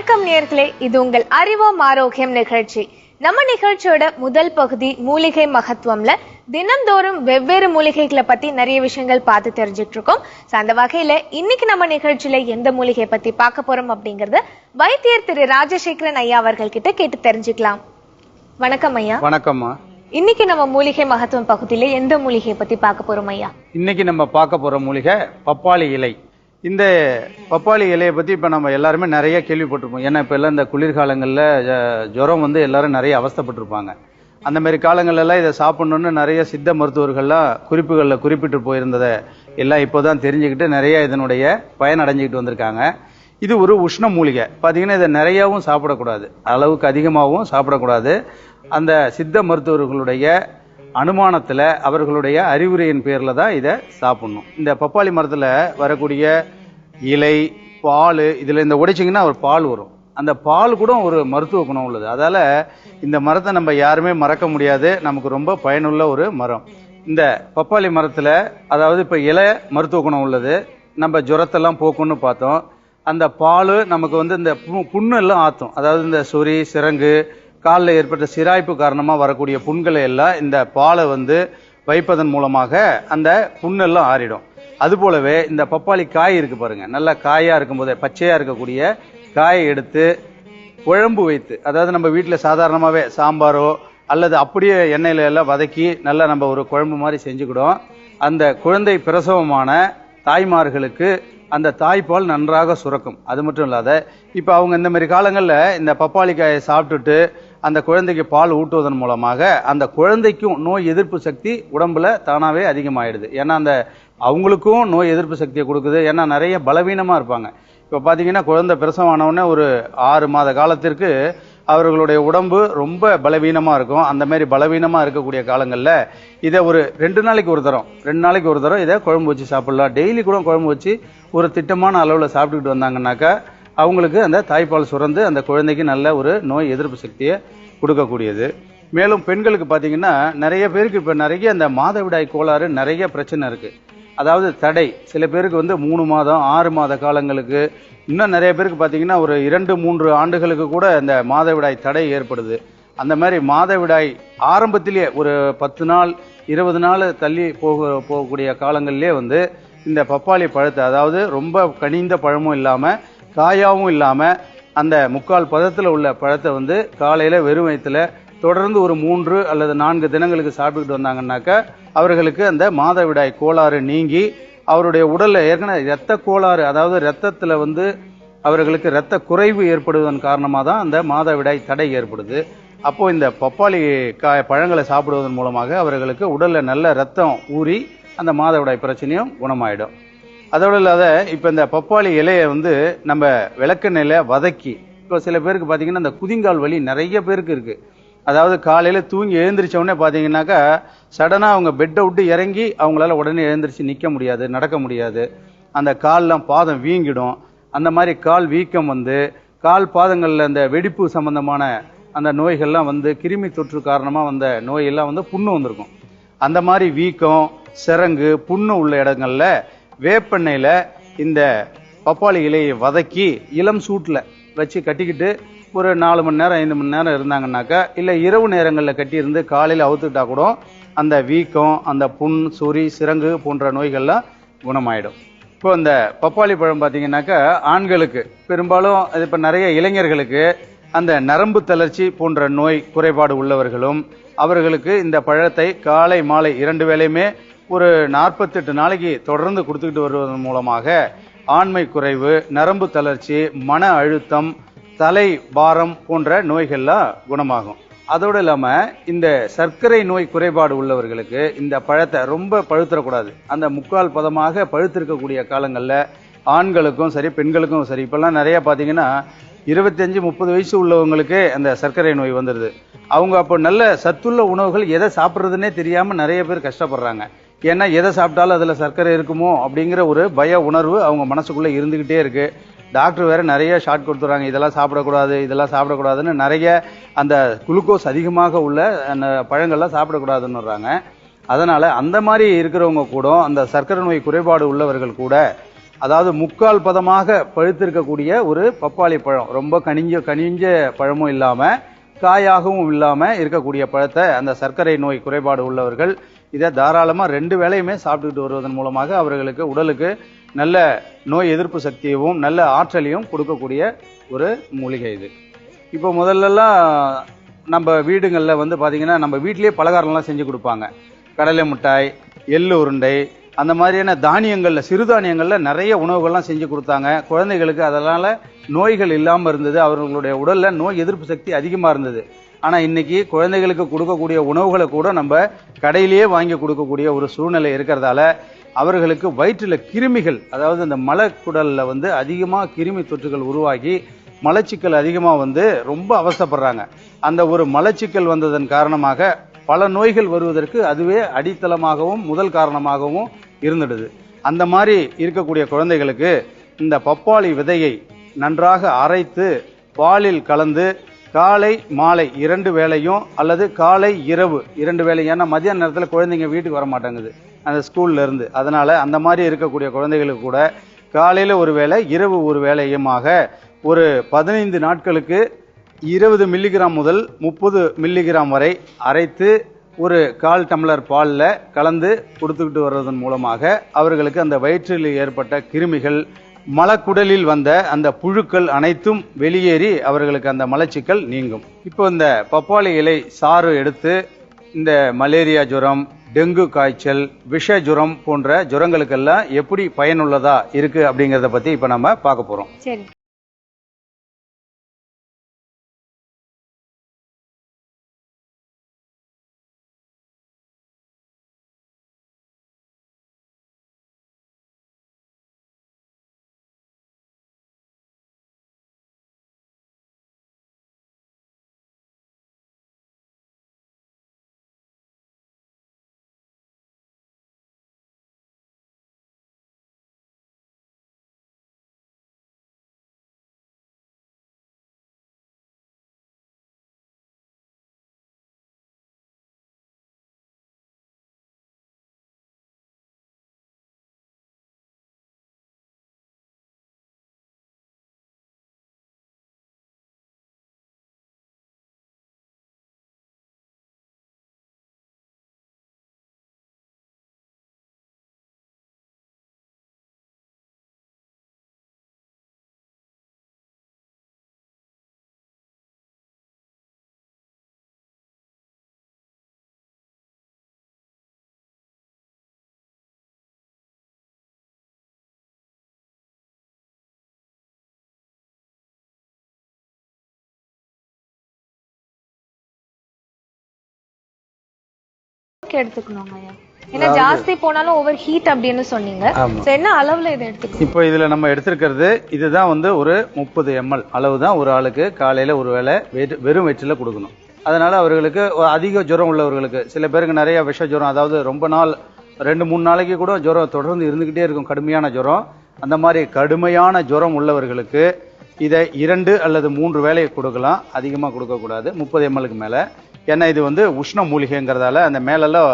வணக்கம் நேயர்களே, இது உங்கள் அறிவோம் ஆரோக்கியம் நிகழ்ச்சி. நம்ம நிகழ்ச்சியோட முதல் பகுதி மூலிகை மகத்துவம்ல தினந்தோறும் வெவ்வேறு மூலிகைகளை பத்தி நிறைய விஷயங்கள் பார்த்து தெரிஞ்சுட்டு இருக்கோம். அந்த வகையில இன்னைக்கு நம்ம நிகழ்ச்சியில எந்த மூலிகை பத்தி பார்க்க போறோம் அப்படிங்கறத வைத்தியர் திரு ராஜசேகரன் ஐயா அவர்கள் கிட்ட கேட்டு தெரிஞ்சுக்கலாம். வணக்கம் ஐயா. வணக்கம்மா. இன்னைக்கு நம்ம மூலிகை மகத்துவம் பகுதியில எந்த மூலிகையை பத்தி பார்க்க போறோம் ஐயா? இன்னைக்கு நம்ம பார்க்க போற மூலிகை பப்பாளி இலை. இந்த பப்பாளி இலையை பத்தி இப்ப நம்ம எல்லாருமே நிறைய கேள்விப்பட்டிருப்போம். ஏன்னா இப்ப எல்லாம் இந்த குளிர்காலங்கள்ல ஜுரம் வந்து எல்லாரும் நிறைய அவஸ்தைப்பட்டிருப்பாங்க. அந்த மாதிரி காலங்கள்ல எல்லாம் இதை சாப்பிடணும்னு நிறைய சித்த மருத்துவர்கள்லாம் குறிப்புகளில் குறிப்பிட்டு போயிருந்ததை எல்லாம் இப்போதான் தெரிஞ்சுக்கிட்டு நிறைய இதனுடைய பயன் அடைஞ்சிக்கிட்டு வந்திருக்காங்க. இது ஒரு உஷ்ண மூலிகை. பார்த்தீங்கன்னா இதை நிறையாவும் சாப்பிடக்கூடாது, அளவுக்கு அதிகமாகவும் சாப்பிடக்கூடாது. அந்த சித்த மருத்துவர்களுடைய அனுமானத்தில் அவர்களுடைய அறிவுரையின் பேரில் தான் இதை சாப்பிடணும். இந்த பப்பாளி மரத்தில் வரக்கூடிய இலை, பால், இதில் இந்த உடைச்சிங்கன்னா ஒரு பால் வரும். அந்த பால் கூட ஒரு மருத்துவ குணம் உள்ளது. அதால் இந்த மரத்தை நம்ம யாருமே மறக்க முடியாது. நமக்கு ரொம்ப பயனுள்ள ஒரு மரம். இந்த பப்பாளி மரத்தில் அதாவது இப்போ இலை மருத்துவ குணம் உள்ளது. நம்ம ஜுரத்தெல்லாம் போக்குன்னு பார்த்தோம். அந்த பால் நமக்கு வந்து இந்த புண்ணு எல்லாம் ஆற்றும். அதாவது இந்த சொறி, சிரங்கு, காலில் ஏற்பட்ட சிராய்ப்பு காரணமாக வரக்கூடிய புண்களை எல்லாம் இந்த பாலை வந்து வைப்பதன் மூலமாக அந்த புண்ணெல்லாம் ஆறிடும். அதுபோலவே இந்த பப்பாளி காய் இருக்கு பாருங்க, நல்லா காயாக இருக்கும்போதே பச்சையாக இருக்கக்கூடிய காயை எடுத்து குழம்பு வைத்து, அதாவது நம்ம வீட்டில் சாதாரணமாகவே சாம்பாரோ அல்லது அப்படியே எண்ணெயில எல்லாம் வதக்கி நல்லா நம்ம ஒரு குழம்பு மாதிரி செஞ்சுக்கிடும். அந்த குழந்தை பிரசவமான தாய்மார்களுக்கு அந்த தாய்ப்பால் நன்றாக சுரக்கும். அது மட்டும் இல்லாத இப்போ அவங்க இந்த மாதிரி காலங்களில் இந்த பப்பாளி காயை சாப்பிட்டுட்டு அந்த குழந்தைக்கு பால் ஊட்டுவதன் மூலமாக அந்த குழந்தைக்கும் நோய் எதிர்ப்பு சக்தி உடம்புல தானாகவே அதிகமாகிடுது. ஏன்னா அந்த அவங்களுக்கும் நோய் எதிர்ப்பு சக்தியை கொடுக்குது. ஏன்னா நிறைய பலவீனமாக இருப்பாங்க. இப்போ பார்த்தீங்கன்னா குழந்தை பிரசவமானவுடனே ஒரு 6 மாத காலத்திற்கு அவர்களுடைய உடம்பு ரொம்ப பலவீனமாக இருக்கும். அந்த மாதிரி பலவீனமாக இருக்கக்கூடிய காலங்களில் இதை ஒரு 2 நாளைக்கு ஒரு தரம் இதை குழம்பு வச்சு சாப்பிடலாம். டெய்லி கூட குழம்பு வச்சு ஒரு திட்டமான அளவில் சாப்பிட்டுக்கிட்டு வந்தாங்கன்னாக்கா அவங்களுக்கு அந்த தாய்ப்பால் சுரந்து அந்த குழந்தைக்கு நல்ல ஒரு நோய் எதிர்ப்பு சக்தியை கொடுக்கக்கூடியது. மேலும் பெண்களுக்கு பார்த்தீங்கன்னா நிறைய பேருக்கு இப்போ நிறைய அந்த மாதவிடாய் கோளாறு நிறைய பிரச்சனை இருக்குது. அதாவது தடை, சில பேருக்கு வந்து 3 மாதம் 6 மாத காலங்களுக்கு, இன்னும் நிறைய பேருக்கு பார்த்தீங்கன்னா ஒரு 2-3 ஆண்டுகளுக்கு கூட இந்த மாதவிடாய் தடை ஏற்படுது. அந்த மாதிரி மாதவிடாய் ஆரம்பத்திலேயே ஒரு 10 நாள் 20 நாள் தள்ளி போகக்கூடிய காலங்கள்லேயே வந்து இந்த பப்பாளி பழத்தை, அதாவது ரொம்ப கனிந்த பழமும் இல்லாமல் காயாவும் இல்லாமல் அந்த 3/4 பதத்தில் உள்ள பழத்தை வந்து காலையில் வெறும் வயிற்றுல தொடர்ந்து ஒரு 3 அல்லது 4 தினங்களுக்கு சாப்பிட்டுக்கிட்டு வந்தாங்கன்னாக்கா அவர்களுக்கு அந்த மாதவிடாய் கோளாறு நீங்கி அவருடைய உடலில் ஏற்கனவே இரத்த கோளாறு, அதாவது இரத்தத்தில் வந்து அவர்களுக்கு இரத்த குறைவு ஏற்படுவதன் காரணமாக தான் அந்த மாதவிடாய் தடை ஏற்படுது. அப்போ இந்த பப்பாளி பழங்களை சாப்பிடுவதன் மூலமாக அவர்களுக்கு உடலில் நல்ல ரத்தம் ஊறி அந்த மாதவிடாய் பிரச்சனையும் குணமாயிடும். அதோடு இல்லாத இப்போ இந்த பப்பாளி இலையை வந்து நம்ம விளக்கெண்ணெயில் வதக்கி, இப்போ சில பேருக்கு பார்த்தீங்கன்னா இந்த குதிங்கால் வலி நிறைய பேருக்கு இருக்குது. அதாவது காலையில் தூங்கி எழுந்திரிச்ச உடனே பார்த்தீங்கன்னாக்கா சடனாக அவங்க பெட்டை விட்டு இறங்கி அவங்களால உடனே எழுந்திரிச்சு நிற்க முடியாது, நடக்க முடியாது. அந்த கால்லாம் பாதம் வீங்கிடும். அந்த மாதிரி கால் வீக்கம் வந்து கால் பாதங்களில் அந்த வெடிப்பு சம்பந்தமான அந்த நோய்கள்லாம் வந்து கிருமி தொற்று காரணமாக வந்த நோயெல்லாம் வந்து புண்ணு வந்திருக்கும். அந்த மாதிரி வீக்கம், சிரங்கு, புண்ணு உள்ள இடங்கள்ல வேப்பெண்ணெயில் இந்த பப்பாளி இலையை வதக்கி இளம் சூட்டில் வச்சு கட்டிக்கிட்டு ஒரு 4 மணி நேரம் 5 மணி நேரம் இருந்தாங்கன்னாக்கா, இல்லை இரவு நேரங்களில் கட்டி இருந்து காலையில் அவுத்துக்கிட்டா கூட அந்த வீக்கம், அந்த புண், சொறி, சிரங்கு போன்ற நோய்கள்லாம் குணமாயிடும். இப்போ இந்த பப்பாளி பழம் பார்த்தீங்கன்னாக்கா ஆண்களுக்கு பெரும்பாலும், இப்போ நிறைய இளைஞர்களுக்கு அந்த நரம்பு தளர்ச்சி போன்ற நோய் குறைபாடு உள்ளவர்களும் அவர்களுக்கு இந்த பழத்தை காலை மாலை 2 வேளையுமே ஒரு 48 நாளைக்கு தொடர்ந்து கொடுத்துக்கிட்டு வருவதன் மூலமாக ஆண்மை குறைவு, நரம்பு தளர்ச்சி, மன அழுத்தம், தலை பாரம் போன்ற நோய்கள்லாம் குணமாகும். அதோடு இல்லாமல் இந்த சர்க்கரை நோய் குறைபாடு உள்ளவர்களுக்கு இந்த பழத்தை ரொம்ப பழுத்திடக்கூடாது. அந்த 3/4 பதமாக பழுத்திருக்கக்கூடிய காலங்களில் ஆண்களுக்கும் சரி பெண்களுக்கும் சரி, இப்போல்லாம் நிறையா பார்த்தீங்கன்னா 25-30 வயசு உள்ளவங்களுக்கு அந்த சர்க்கரை நோய் வந்துடுது. அவங்க அப்போ நல்ல சத்துள்ள உணவுகள் எதை சாப்பிட்றதுன்னே தெரியாமல் நிறைய பேர் கஷ்டப்படுறாங்க. ஏன்னா எதை சாப்பிட்டாலும் அதில் சர்க்கரை இருக்குமோ அப்படிங்கிற ஒரு பய உணர்வு அவங்க மனசுக்குள்ளே இருந்துக்கிட்டே இருக்குது. டாக்டர் வேறு நிறைய ஷார்ட் கொடுத்துறாங்க, இதெல்லாம் சாப்பிடக்கூடாது இதெல்லாம் சாப்பிடக்கூடாதுன்னு நிறைய அந்த குளுக்கோஸ் அதிகமாக உள்ள அந்த பழங்கள்லாம் சாப்பிடக்கூடாதுன்னுறாங்க. அதனால் அந்த மாதிரி இருக்கிறவங்க கூட, அந்த சர்க்கரை நோய் குறைபாடு உள்ளவர்கள் கூட அதாவது முக்கால் பதமாக பழுத்திருக்கக்கூடிய ஒரு பப்பாளி பழம், ரொம்ப கனிஞ்ச பழமும் இல்லாம காயாகவும் இல்லாம இருக்கக்கூடிய பழத்தை அந்த சர்க்கரை நோய் குறைபாடு உள்ளவர்கள் இதை தாராளமா 2 வேளையுமே சாப்பிட்டுக்கிட்டு வருவதன் மூலமாக அவர்களுக்கு உடலுக்கு நல்ல நோய் எதிர்ப்பு சக்தியையும் நல்ல ஆற்றலையும் கொடுக்கக்கூடிய ஒரு மூலிகை இது. இப்போ முதல்லலாம் நம்ம வீடுகளில் வந்து பார்த்தீங்கன்னா நம்ம வீட்டிலேயே பலகாரம்லாம் செஞ்சு கொடுப்பாங்க. கடலை மிட்டாய், எள்ளு உருண்டை, அந்த மாதிரியான தானியங்களில் சிறுதானியங்களில் நிறைய உணவுகள்லாம் செஞ்சு கொடுத்தாங்க குழந்தைகளுக்கு. அதனால நோய்கள் இல்லாமல் இருந்தது, அவர்களுடைய உடலில் நோய் எதிர்ப்பு சக்தி அதிகமாக இருந்தது. ஆனால் இன்னைக்கு குழந்தைகளுக்கு கொடுக்கக்கூடிய உணவுகளை கூட நம்ம கடையிலேயே வாங்கி கொடுக்கக்கூடிய ஒரு சூழ்நிலை இருக்கிறதால அவர்களுக்கு வயிற்றில் கிருமிகள், அதாவது இந்த மலக்குடலில் வந்து அதிகமாக கிருமி தொற்றுகள் உருவாகி மலச்சிக்கல் அதிகமாக வந்து ரொம்ப அவஸ்தைப்படுறாங்க. அந்த ஒரு மலச்சிக்கல் வந்ததன் காரணமாக பல நோய்கள் வருவதற்கு அதுவே அடித்தளமாகவும் முதல் காரணமாகவும் இருந்துடுது. அந்த மாதிரி இருக்கக்கூடிய குழந்தைகளுக்கு இந்த பப்பாளி விதையை நன்றாக அரைத்து பாலில் கலந்து காலை மாலை 2 வேளையும் அல்லது காலை இரவு 2 வேளையும், ஏன்னா மதியான நேரத்தில் குழந்தைங்க வீட்டுக்கு வர மாட்டேங்குது அந்த ஸ்கூல்ல இருந்து. அதனால அந்த மாதிரி இருக்கக்கூடிய குழந்தைகளுக்கு கூட காலையில் ஒரு வேளை இரவு ஒரு வேளையுமாக ஒரு 15 நாட்களுக்கு 20 மில்லிகிராம் முதல் 30 மில்லிகிராம் வரை அரைத்து ஒரு 1/4 டம்ளர் பாலில் கலந்து கொடுத்துக்கிட்டு வர்றதன் மூலமாக அவர்களுக்கு அந்த வயிற்றில் ஏற்பட்ட கிருமிகள், மலக்குடலில் வந்த அந்த புழுக்கள் அனைத்தும் வெளியேறி அவர்களுக்கு அந்த மலச்சிக்கல் நீங்கும். இப்போ இந்த பப்பாளி இலை சாறு எடுத்து இந்த மலேரியா ஜுரம், டெங்கு காய்ச்சல், விஷ ஜுரம் போன்ற ஜுரங்களுக்கெல்லாம் எப்படி பயனுள்ளதா இருக்கு அப்படிங்கறத பத்தி இப்ப நம்ம பார்க்க போறோம். சரி. எடுத்துக்கணுங்க ஐயா. ஏன்னா ஜாஸ்தி போனாலும் ஓவர் ஹீட் அப்படின்னு சொன்னீங்க. என்ன அளவுல இதை எடுத்துக்கணும்? இப்போ இதுல நம்ம எடுத்திருக்கிறது இதுதான் வந்து ஒரு 30 ml அளவு தான் ஒரு ஆளுக்கு காலையில ஒரு வேளை வெறும் வயிற்றுல கொடுக்கணும். அதனால அவர்களுக்கு அதிக ஜுரம் உள்ளவர்களுக்கு, சில பேருக்கு நிறைய விஷ ஜுரம், அதாவது ரொம்ப நாள் 2-3 நாளைக்கு கூட ஜுரம் தொடர்ந்து இருந்துகிட்டே இருக்கும், கடுமையான ஜுரம். அந்த மாதிரி கடுமையான ஜுரம் உள்ளவர்களுக்கு இதை 2 அல்லது 3 வேளை கொடுக்கலாம், அதிகமா கொடுக்க கூடாது 30 ml மேல. ஏன்னா இது வந்து உஷ்ண மூலிகைங்கிறதால அந்த மேலெல்லாம்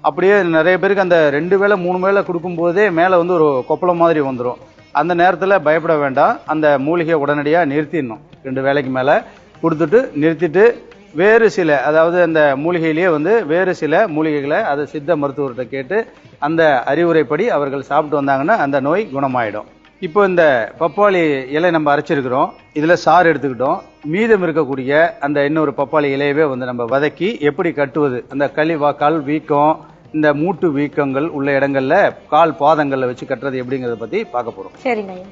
அப்படியே நிறைய பேருக்கு அந்த 2 வேளை 3 வேளை கொடுக்கும் போதே மேல வந்து ஒரு கொப்பளம் மாதிரி வந்துடும். அந்த நேரத்தில் பயப்பட வேண்டாம், அந்த மூலிகையை உடனடியாக நிறுத்திடணும். 2 வேளைக்கு மேல கொடுத்துட்டு நிறுத்திட்டு வேறு சில, அதாவது அந்த மூலிகையிலேயே வந்து வேறு சில மூலிகைகளை அதை சித்த மருத்துவர்கிட்ட கேட்டு அந்த அறிவுரைப்படி அவர்கள் சாப்பிட்டு வந்தாங்கன்னா அந்த நோய் குணமாயிடும். இப்போ இந்த பப்பாளி இலை நம்ம அரைச்சிருக்கிறோம், இதுல சாறு எடுத்துக்கிட்டோம். மீதம் இருக்கக்கூடிய அந்த இன்னொரு பப்பாளி இலையவே வந்து நம்ம வதக்கி எப்படி கட்டுவது, அந்த கால் வீக்கம், இந்த மூட்டு வீக்கங்கள் உள்ள இடங்கள்ல கால் பாதங்கள்ல வச்சு கட்டுறது எப்படிங்கறத பத்தி பார்க்க போறோம். சரிங்க.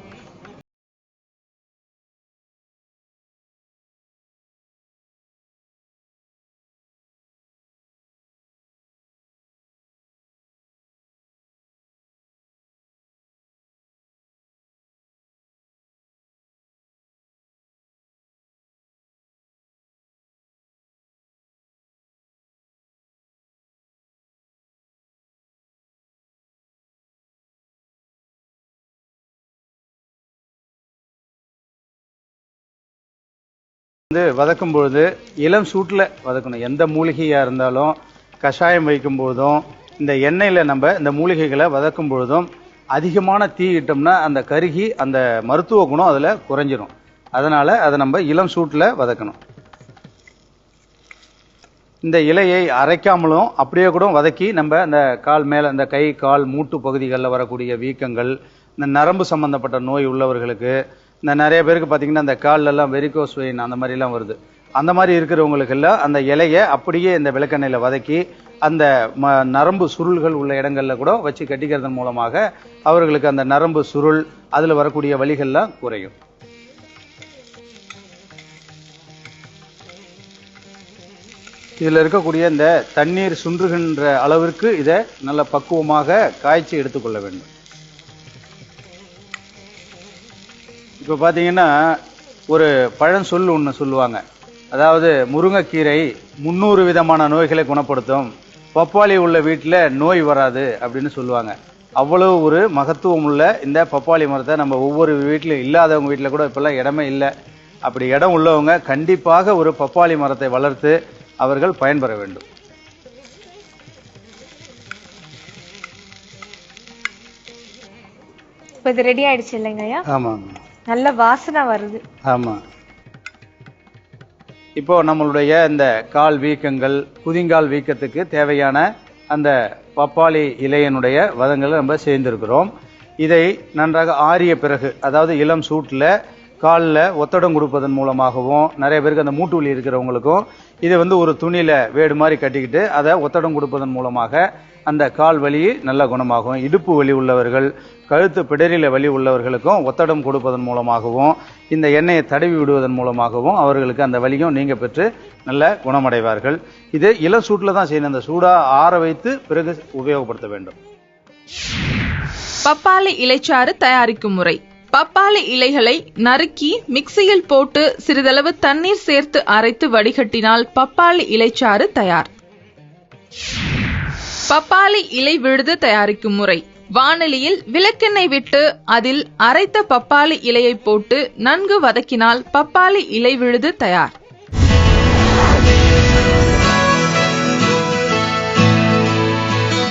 வதக்கும் பொழுது இளம் சூட்டில் வதக்கணும். எந்த மூலிகையா இருந்தாலும் கஷாயம் வைக்கும் போதும் இந்த எண்ணெயில நம்ம இந்த மூலிகைகளை வதக்கும் பொழுதும் அதிகமான தீ இட்டோம்னா அந்த கருகி அந்த மருத்துவ குணம் அதில் குறைஞ்சிரும். அதனால அதை நம்ம இளம் சூட்டில் வதக்கணும். இந்த இலையை அரைக்காமலும் அப்படியே கூட வதக்கி நம்ம அந்த கால் மேலே அந்த கை கால் மூட்டு பகுதிகளில் வரக்கூடிய வீக்கங்கள், இந்த நரம்பு சம்பந்தப்பட்ட நோய் உள்ளவர்களுக்கு, இந்த நிறைய பேருக்கு பார்த்தீங்கன்னா அந்த கால்லெல்லாம் வெரிகோஸ் வெயின் அந்த மாதிரிலாம் வருது. அந்த மாதிரி இருக்கிறவங்களுக்கெல்லாம் அந்த இலையை அப்படியே இந்த விளக்கெண்ணெயில் வதக்கி அந்த நரம்பு சுருள்கள் உள்ள இடங்களில் கூட வச்சு கட்டிக்கிறதன் மூலமாக அவர்களுக்கு அந்த நரம்பு சுருள் அதில் வரக்கூடிய வலிகள்லாம் குறையும். இதில் இருக்கக்கூடிய இந்த தண்ணீர் சுன்றுகின்ற அளவிற்கு இதை நல்ல பக்குவமாக காய்ச்சி எடுத்துக்கொள்ள வேண்டும். இப்போ பார்த்தீங்கன்னா ஒரு பழஞ்சொல் ஒன்று சொல்லுவாங்க. அதாவது முருங்கைக்கீரை 300 விதமான நோய்களை குணப்படுத்தும், பப்பாளி உள்ள வீட்டில் நோய் வராது அப்படின்னு சொல்லுவாங்க. அவ்வளவு ஒரு மகத்துவம் உள்ள இந்த பப்பாளி மரத்தை நம்ம ஒவ்வொரு வீட்டிலும், இல்லாதவங்க வீட்டில் கூட இப்போல்லாம் இடமே இல்லை. அப்படி இடம் உள்ளவங்க கண்டிப்பாக ஒரு பப்பாளி மரத்தை வளர்த்து அவர்கள் பயன்பெற வேண்டும். இப்போ இது ரெடி ஆயிடுச்சு இல்லைங்க ஐயா? ஆமாம், நல்ல வாசனை வருது. ஆமாம். இப்போ நம்மளுடைய இந்த கால் வீக்கங்கள், குதிங்கால் வீக்கத்துக்கு தேவையான அந்த பப்பாளி இலையினுடைய வதங்களை நம்ம சேர்ந்திருக்கிறோம். இதை நன்றாக ஆறிய பிறகு, அதாவது இளம் சூட்டில் காலில் ஒத்தடம் கொடுப்பதன் மூலமாகவும், நிறைய பேருக்கு அந்த மூட்டு வலி இருக்கிறவங்களுக்கும் இதை ஒரு துணியில் வேடு மாதிரி கட்டிக்கிட்டு அதை ஒத்தடம் கொடுப்பதன் மூலமாக அந்த கால் வலி நல்ல குணமாகும். இடுப்பு வலி உள்ளவர்கள், கழுத்து பிடரில வலி உள்ளவர்களுக்கும் ஒத்தடம் கொடுப்பதன் மூலமாகவும் இந்த எண்ணெயை தடவி விடுவதன் மூலமாகவும் அவர்களுக்கு அந்த வலியும் நீங்க பெற்று நல்ல குணமடைவார்கள். இது இளம் சூட்டில் தான் செய்யணும். அந்த சூடா ஆற வைத்து பிறகு உபயோகப்படுத்த வேண்டும். பப்பாளி இலைச்சாறு தயாரிக்கும் முறை. பப்பாளி இலைகளை நறுக்கி மிக்சியில் போட்டு சிறிதளவு தண்ணீர் சேர்த்து அரைத்து வடிகட்டினால் பப்பாளி இலைச்சாறு தயார். பப்பாளி இலை விழுது தயாரிக்கும் முறை. வாணலியில் விளக்கெண்ணெய் விட்டு அதில் அரைத்த பப்பாளி இலையை போட்டு நன்கு வதக்கினால் பப்பாளி இலை விழுது தயார்.